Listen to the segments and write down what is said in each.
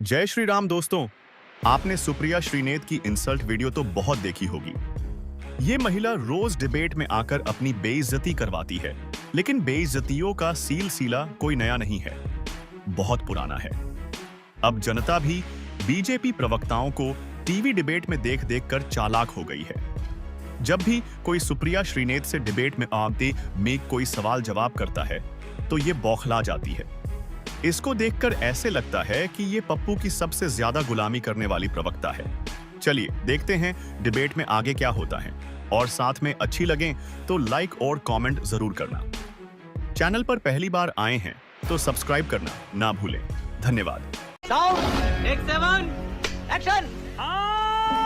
जय श्री राम दोस्तों। आपने सुप्रिया श्रीनेत की इंसल्ट वीडियो तो बहुत देखी होगी। ये महिला रोज डिबेट में आकर अपनी बेइज्जती करवाती है, लेकिन बेइज्जतियों का सिलसिला कोई नया नहीं है, बहुत पुराना है। अब जनता भी बीजेपी प्रवक्ताओं को टीवी डिबेट में देख देख कर चालाक हो गई है। जब भी कोई सुप्रिया श्रीनेत से डिबेट में आते में कोई सवाल जवाब करता है तो ये बौखला जाती है। इसको देखकर ऐसे लगता है कि ये पप्पू की सबसे ज्यादा गुलामी करने वाली प्रवक्ता है। चलिए देखते हैं डिबेट में आगे क्या होता है, और साथ में अच्छी लगे तो लाइक और कमेंट जरूर करना। चैनल पर पहली बार आए हैं तो सब्सक्राइब करना ना भूलें। धन्यवाद।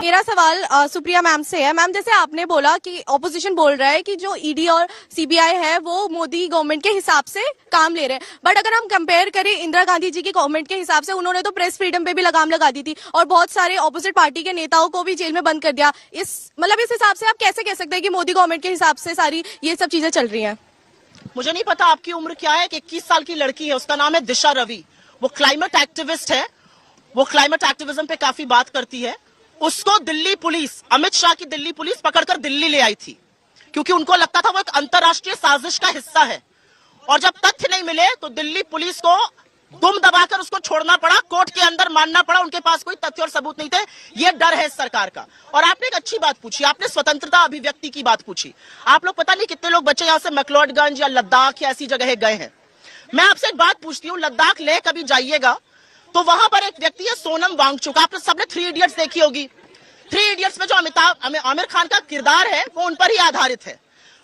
मेरा सवाल सुप्रिया मैम से है। मैम, जैसे आपने बोला कि ऑपोजिशन बोल रहा है कि जो ईडी और सीबीआई है वो मोदी गवर्नमेंट के हिसाब से काम ले रहे हैं, बट अगर हम कंपेयर करें इंदिरा गांधी जी की गवर्नमेंट के हिसाब से, उन्होंने तो प्रेस फ्रीडम पे भी लगाम लगा दी थी और बहुत सारे ऑपोजिट पार्टी के नेताओं को भी जेल में बंद कर दिया। इस हिसाब से आप कैसे कह सकते हैं कि मोदी गवर्नमेंट के हिसाब से सारी ये सब चीजें चल रही है? मुझे नहीं पता आपकी उम्र क्या है। 21 साल की लड़की है, उसका नाम है दिशा रवि। वो क्लाइमेट एक्टिविस्ट है, वो क्लाइमेट एक्टिविज्म पे काफी बात करती है। उसको दिल्ली पुलिस, अमित शाह की दिल्ली पुलिस पकड़कर दिल्ली ले आई थी, क्योंकि उनको लगता था वो एक अंतरराष्ट्रीय साजिश का हिस्सा है। और जब तथ्य नहीं मिले तो दिल्ली पुलिस को दुम दबाकर उसको छोड़ना पड़ा, कोर्ट के अंदर मानना पड़ा। उनके पास कोई तथ्य और सबूत नहीं थे। ये डर है इस सरकार का। और आपने एक अच्छी बात पूछी, आपने स्वतंत्रता अभिव्यक्ति की बात पूछी। आप लोग पता नहीं कितने लोग बच्चे यहाँ से मैक्लोडगंज या लद्दाख या ऐसी जगह गए हैं। मैं आपसे एक बात पूछती हूँ, लद्दाख लेह कभी जाइएगा तो वहां पर एक व्यक्ति है सोनम वांगचुक। आपने सबने 3 इडियट्स देखी होगी। 3 इडियट्स में जो आमिर खान का किरदार है वो उन पर ही आधारित है।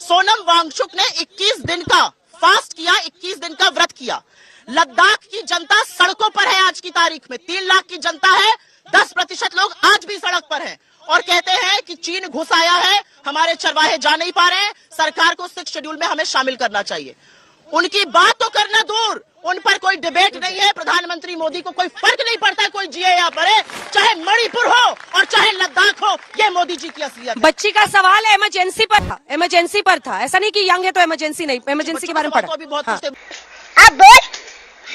सोनम वांगचुक ने 21 दिन का फास्ट किया, 21 दिन का व्रत किया। लद्दाख की जनता सड़कों पर है आज की तारीख में। 3 लाख की जनता है, 10% लोग आज भी सड़क पर हैं और कहते हैं कि चीन घुस आया है, हमारे चरवाहे जा नहीं पा रहे हैं, सरकार को 6 शेड्यूल में हमें शामिल करना चाहिए। उनकी बात तो करना दूर, उन पर कोई डिबेट नहीं है। प्रधानमंत्री मोदी को कोई फर्क नहीं पड़ता कोई जिए या मरे, चाहे मणिपुर हो और चाहे लद्दाख हो। ये मोदी जी की असलियत। बच्ची का सवाल इमरजेंसी पर था, इमरजेंसी पर था। ऐसा नहीं कि यंग है तो इमरजेंसी नहीं, इमरजेंसी के बारे में पढ़ा। अभी बहुत हाँ। कुछ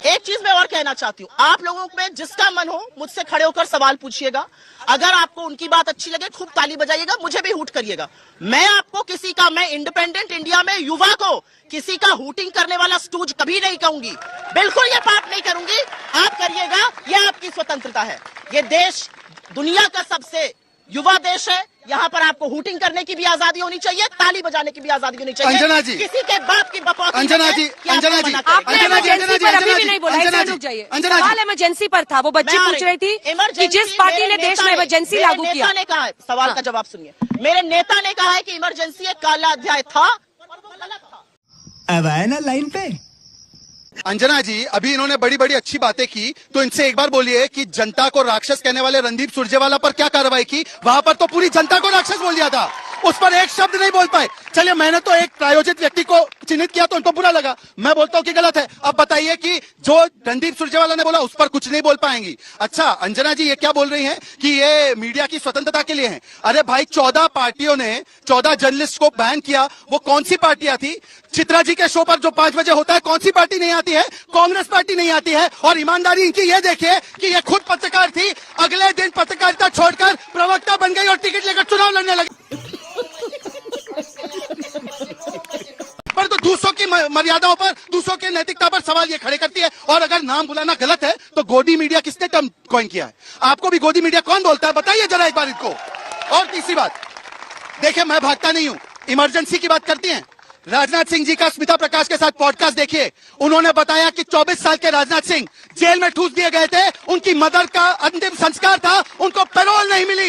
एक चीज मैं और कहना चाहती हूँ, आप लोगों में जिसका मन हो मुझसे खड़े होकर सवाल पूछिएगा। अगर आपको उनकी बात अच्छी लगे खूब ताली बजाइएगा, मुझे भी हूट करिएगा। मैं आपको किसी का, मैं इंडिपेंडेंट इंडिया में युवा को किसी का हूटिंग करने वाला स्टूज कभी नहीं कहूंगी। बिल्कुल ये पाप नहीं करूंगी। आप करिएगा, ये आपकी स्वतंत्रता है। ये देश दुनिया का सबसे युवा देश है। यहाँ पर आपको हूटिंग करने की भी आजादी होनी चाहिए, ताली बजाने की भी आजादी होनी चाहिए। अंजना जी, किसी के बाप की बकौती अंजना जी, अंजना जी, आपने इमरजेंसी पर अभी भी नहीं बोला, इसलिए रुक जाइए। सवाल इमरजेंसी पर था। वो बच्ची पूछ रही थी कि जिस पार्टी ने देश में इमरजेंसी लागू किया। नेता ने कहा है, सवाल का जवाब सुनिए। मेरे नेता ने कहा है कि इमरजेंसी एक काला अध्याय था। अब आए ना लाइन पे। अंजना जी, अभी इन्होंने बड़ी बड़ी अच्छी बातें की, तो इनसे एक बार बोलिए कि जनता को राक्षस कहने वाले रणदीप सुरजेवाला पर क्या कार्रवाई की? वहां पर तो पूरी जनता को राक्षस बोल दिया था, उस पर एक शब्द नहीं बोल पाए। चलिए, मैंने तो एक प्रायोजित व्यक्ति को चिन्हित किया तो उनको बुरा लगा, मैं बोलता हूँ कि गलत है। अब बताइए कि जो रणदीप सुरजेवाला ने बोला उस पर कुछ नहीं बोल पाएंगी। अच्छा, अंजना जी ये क्या बोल रही हैं कि ये मीडिया की स्वतंत्रता के लिए है। अरे भाई, 14 पार्टियों ने 14 जर्नलिस्ट को बैन किया। वो कौन सी पार्टियां थी? चित्रा जी के शो पर जो 5 बजे होता है, कौन सी पार्टी नहीं आती है? कांग्रेस पार्टी नहीं आती है। और ईमानदारी इनकी ये देखिए कि ये खुद पत्रकार थी, अगले दिन पत्रकारिता छोड़कर प्रवक्ता बन गई और टिकट लेकर चुनाव लड़ने लगी। पर तो दूसरों की मर्यादाओं पर, दूसरों की नैतिकता पर सवाल ये खड़े करती है। और अगर नाम बुलाना गलत है तो गोदी मीडिया किसने टर्म कॉइन किया है? आपको भी गोदी मीडिया कौन बोलता है? बताइए जरा एक बार इनको। और तीसरी बात, देखिए मैं भागता नहीं हूं, इमरजेंसी की बात करती हैं। राजनाथ सिंह जी का स्मिता प्रकाश के साथ पॉडकास्ट देखिए। उन्होंने बताया कि 24 साल के राजनाथ सिंह जेल में ठूस दिए गए थे, उनकी मदर का अंतिम संस्कार था, उनको पैरोल नहीं मिली।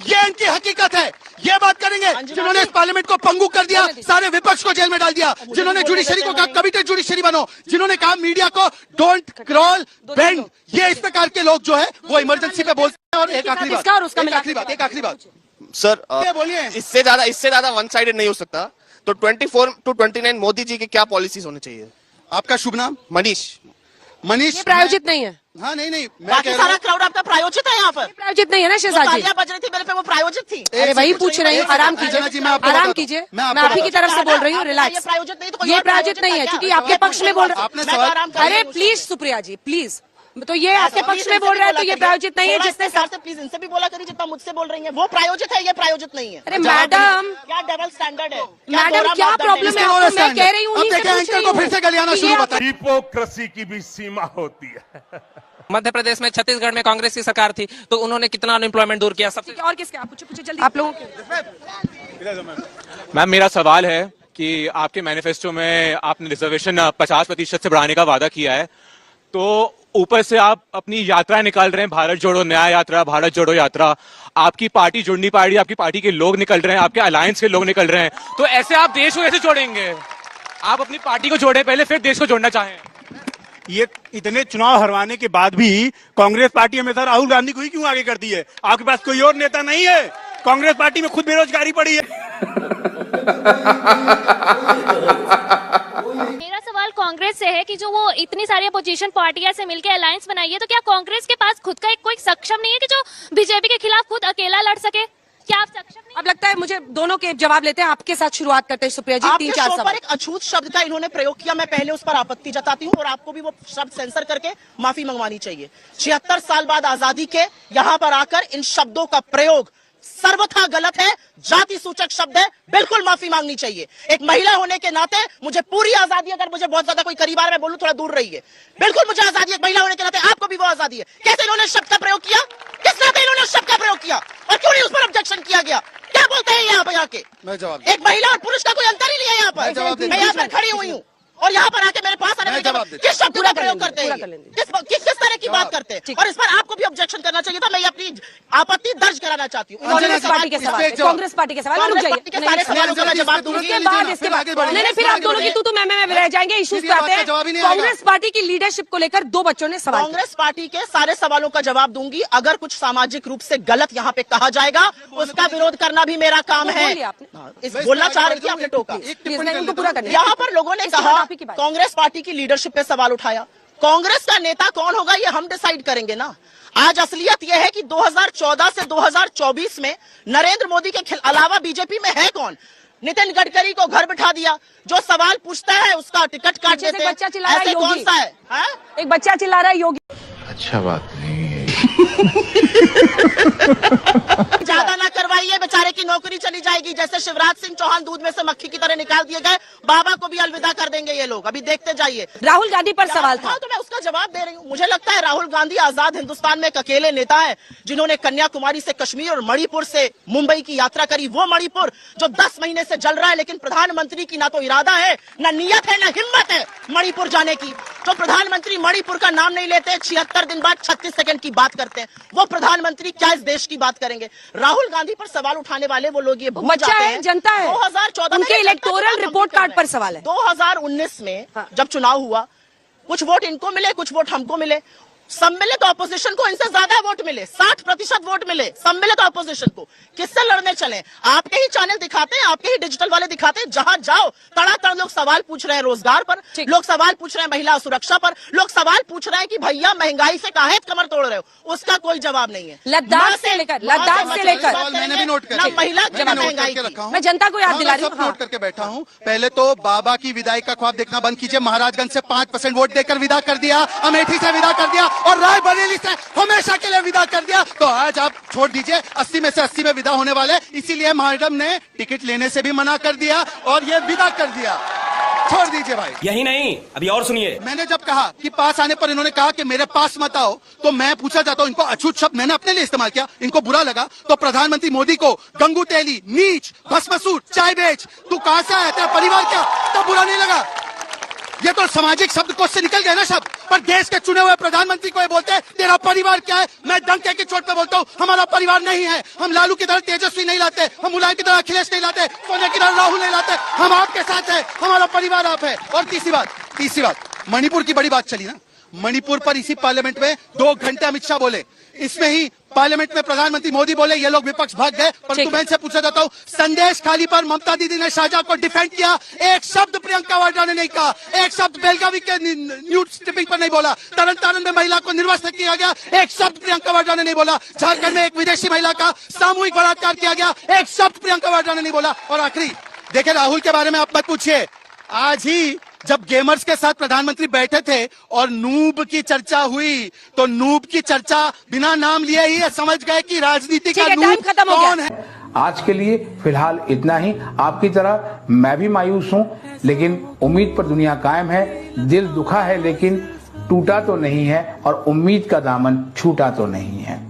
ये इनकी हकीकत है। ये बात करेंगे जिन्होंने इस पार्लियामेंट को पंगु कर दिया, सारे विपक्ष को जेल में डाल दिया, जिन्होंने जुडिशरी को कहा कमिटेड जुडिशरी बनो, जिन्होंने कहा मीडिया को डोंट क्रॉल बेंड। ये इस प्रकार के लोग जो है वो इमरजेंसी पे बोलते हैं। और एक आखिरी बात सर, बोलिए। इससे ज्यादा वन साइडेड नहीं हो सकता। तो 24 to 29 मोदी जी के क्या पॉलिसीज होने चाहिए? आपका शुभ नाम? मनीष। मनीष प्रायोजित नहीं है। हाँ, नहीं, बाकी सारा क्राउड आपका प्रायोजित है यहाँ पर। प्रायोजित नहीं है ना शहजाद जी? तालियां बज रही थी मेरे पे, वो प्रायोजित थी। अरे वही पूछ रही हूँ, आराम कीजिए, आराम कीजिए। मैं आप ही की तरफ से बोल रही हूँ, रिलैक्स। प्रायोजित नहीं तो ये प्रायोजित नहीं है क्योंकि आपके पक्ष में बोल रहे। आपने सवाल, अरे प्लीज सुप्रिया जी, प्लीज तो ये आपके पक्ष में बोल रहे हैं, तो ये प्रायोजित नहीं है जिसने प्लीज इनसे भी बोला करिए जितना मुझसे बोल रही है। वो प्रायोजित है, ये प्रायोजित नहीं है। अरे मैडम, क्या डबल स्टैंडर्ड है? मैडम क्या प्रॉब्लम है आपको? मैं कह रही हूँ, उन्हीं से पूछ रही हूँ। फिर से गलियाना शुरू बता। हिपोक्रेसी की भी सीमा होती है। मध्य प्रदेश में, छत्तीसगढ़ में कांग्रेस की सरकार थी, तो उन्होंने कितना अनएम्प्लॉयमेंट दूर किया? सबसे और किसके? आप पूछे जल्दी आप लोगों के। मैम, मेरा सवाल है कि आपके मैनिफेस्टो में आपने रिजर्वेशन 50% से बढ़ाने का वादा किया है, तो ऊपर से आप अपनी यात्राएं निकाल रहे हैं, भारत जोड़ो न्याय यात्रा, भारत जोड़ो यात्रा। आपकी पार्टी जुड़ नहीं पा रही, आपकी पार्टी के लोग निकल रहे हैं, आपके अलायंस के लोग निकल रहे हैं, तो ऐसे आप देश को कैसे जोड़ेंगे? आप अपनी पार्टी को जोड़े पहले, फिर देश को जोड़ना चाहें। ये इतने चुनाव हरवाने के बाद भी कांग्रेस पार्टी हमेशा राहुल गांधी को ही क्यों आगे करती है? आपके पास कोई और नेता नहीं है? कांग्रेस पार्टी में खुद बेरोजगारी पड़ी है। मेरा सवाल कांग्रेस से है कि जो वो इतनी सारी अपोजिशन पार्टियां से मिलकर अलायंस बनाई है, तो क्या कांग्रेस के पास खुद का एक कोई सक्षम नहीं है कि जो बीजेपी के खिलाफ खुद अकेला लड़ सके? क्या आप सक्षम नहीं? अब लगता है मुझे दोनों के जवाब लेते हैं। आपके साथ शुरुआत करते हैं सुप्रिया जी। आपके 3-4 शो पर सवाल। एक अछूत शब्द का इन्होंने प्रयोग किया, मैं पहले उस पर आपत्ति जताती हूँ और आपको भी वो शब्द सेंसर करके माफी मंगवानी चाहिए। 76 साल बाद आजादी के यहाँ पर आकर इन शब्दों का प्रयोग सर्वथा गलत है, जाति सूचक शब्द है, बिल्कुल माफी मांगनी चाहिए। एक महिला होने के नाते मुझे पूरी आजादी, अगर मुझे बहुत ज्यादा कोई करीब आ रहा है मैं बोलूं थोड़ा दूर रहिए, बिल्कुल मुझे आजादी, एक महिला होने के नाते आपको भी वो आजादी है। कैसे इन्होंने शब्द का प्रयोग किया? किस नाते इन्होंने शब्द का प्रयोग किया और क्यों नहीं उस पर ऑब्जेक्शन किया गया? क्या बोलते हैं यहाँ पे आके? मैं जवाब एक महिला और पुरुष का कोई अंतर ही नहीं है यहाँ पर। मैं यहाँ पर खड़ी हुई हूँ और यहाँ पर आके मेरे पास आने किस शब्द का प्रयोग करते हैं, किस तरह की बात करते हैं, और इस पर आपको भी ऑब्जेक्शन करना चाहिए था। मैं अपनी आपत्ति दर्ज कराना चाहती हूँ। कांग्रेस पार्टी के सवाल, कांग्रेस पार्टी के सवाल। रुक जाइए, सारे सवालों का मैं जवाब दूंगी। इसके बाद नहीं, फिर आप दोनों की तू मैं रह जाएंगे। इश्यूज पे आते हैं। कांग्रेस पार्टी की लीडरशिप को लेकर 2 बच्चों ने सवाल। कांग्रेस पार्टी के सारे सवालों का जवाब दूंगी। अगर कुछ सामाजिक रूप से गलत यहाँ पे कहा जाएगा, उसका विरोध करना भी मेरा काम है। बोलना चाह रही थी, आपने टोका। पूरा करना। यहाँ पर लोगों ने कहा कांग्रेस पार्टी की लीडरशिप पे सवाल उठाया। कांग्रेस का नेता कौन होगा ये हम डिसाइड करेंगे ना। आज असलियत यह है कि 2014 से 2024 में नरेंद्र मोदी के अलावा बीजेपी में है कौन? नितिन गडकरी को घर बिठा दिया, जो सवाल पूछता है उसका टिकट काट देते हैं। बच्चा चिल्ला रहा है, ऐसे कौन सा है? एक बच्चा चिल्ला रहा है योगी। अच्छा बात नहीं है। ज्यादा ना करवाइए, बेचारे की नौकरी चली जाएगी। जैसे शिवराज सिंह चौहान दूध में से मक्खी की तरह निकाल दिए गए, बाबा को भी अलविदा कर देंगे ये लोग। अभी देखते जाइए। राहुल गांधी पर सवाल था। हाँ, तो मैं उसका जवाब दे रही हूँ। मुझे लगता है राहुल गांधी आजाद हिंदुस्तान में एक अकेले नेता है जिन्होंने कन्याकुमारी से कश्मीर और मणिपुर से मुंबई की यात्रा करी। वो मणिपुर जो 10 महीने से जल रहा है, लेकिन प्रधानमंत्री की ना तो इरादा है, ना नियत है, ना हिम्मत है मणिपुर जाने की। जो प्रधानमंत्री मणिपुर का नाम नहीं लेते, 76 दिन बाद 36 सेकंड की बात करते हैं, वो प्रधानमंत्री क्या इस देश की बात करेंगे? राहुल गांधी पर सवाल उठाने वाले वो लोग ये भूल जाते हैं, जनता है। 2014 उनके इलेक्टोरल रिपोर्ट कार्ड पर सवाल है। 2019 में जब चुनाव हुआ, कुछ वोट इनको मिले, कुछ वोट हमको मिले। सम्मिलित ऑपोजिशन को इनसे ज्यादा वोट मिले, 60% वोट मिले सम्मिलित ऑपोजिशन को। किससे लड़ने चले? आपके ही चैनल दिखाते हैं, आपके ही डिजिटल वाले दिखाते हैं। जहां जाओ तड़ातड़ लोग सवाल पूछ रहे हैं रोजगार पर, लोग सवाल पूछ रहे हैं महिला सुरक्षा पर, लोग सवाल पूछ रहे हैं कि भैया महंगाई से काहे कमर तोड़ रहे हो। उसका कोई जवाब नहीं है। लद्दाख से लेकर मैंने भी नोट ना महिला करके महंगाई रखा हूं। मैं जनता को याद दिला रही हूँ। नोट करके बैठा हूं। पहले तो बाबा की विदाई का ख्वाब देखना बंद कीजिए। महाराजगंज से 5% वोट देकर विदा कर दिया, अमेठी से विदा कर दिया और रायबरेली से हमेशा के लिए विदा कर दिया। तो आज आप छोड़ दीजिए, 80 में से 80 में विदा होने वाले, इसीलिए मैडम ने टिकट लेने से भी मना कर दिया और ये विदा कर दिया। छोड़ दीजिए भाई। यही नहीं, अभी और सुनिए। मैंने जब कहा कि पास आने पर इन्होंने कहा कि मेरे पास मत आओ, तो मैं पूछा जाता हूं, इनको अछूत शब्द मैंने अपने लिए इस्तेमाल किया, इनको बुरा लगा तो प्रधानमंत्री मोदी को गंगू तेली, नीच, भस्मसूर, चाय बेच, तू कहां से आया, तेरा परिवार क्या, तो बुरा नहीं लगा। ये तो सामाजिक शब्द कोश से निकल गए ना शब्द, पर देश के चुने हुए प्रधानमंत्री को ये बोलते हैं तेरा परिवार क्या है। मैं डंके की चोट पे बोलता हूँ, हमारा परिवार नहीं है। हम लालू की तरह तेजस्वी नहीं लाते, हम मुलायम की तरह अखिलेश नहीं लाते, सोनिया की तरह राहुल नहीं लाते। हम आपके साथ है, हमारा परिवार आप है। और तीसरी बात, मणिपुर की बड़ी बात चली ना। मणिपुर पर इसी पार्लियामेंट में 2 घंटे अमित शाह बोले, इसमें ही पार्लियामेंट में प्रधानमंत्री मोदी बोले, ये लोग विपक्ष भाग गए। परंतु मैं इनसे पूछा जाता हूँ, संदेश खाली पर ममता दीदी ने शाहजहां को डिफेंड किया, एक शब्द प्रियंका वाड्रा ने नहीं कहा, एक शब्द बेलगावी के न्यूड स्ट्रिपिंग पर नहीं बोला, तरन तारण में महिला को निर्वस्त्र किया गया, एक शब्द प्रियंका वाड्रा ने नहीं बोला, झारखंड में एक विदेशी महिला का सामूहिक बलात्कार किया गया, एक शब्द प्रियंका वाड्रा ने नहीं बोला। और आखिरी देखिए, राहुल के बारे में आप मत पूछिए, आज ही जब गेमर्स के साथ प्रधानमंत्री बैठे थे और नूब की चर्चा हुई तो नूब की चर्चा बिना नाम लिए ही समझ गए कि राजनीति का नूब कौन है। आज के लिए फिलहाल इतना ही। आपकी तरह मैं भी मायूस हूं, लेकिन उम्मीद पर दुनिया कायम है। दिल दुखा है लेकिन टूटा तो नहीं है और उम्मीद का दामन छूटा तो नहीं है।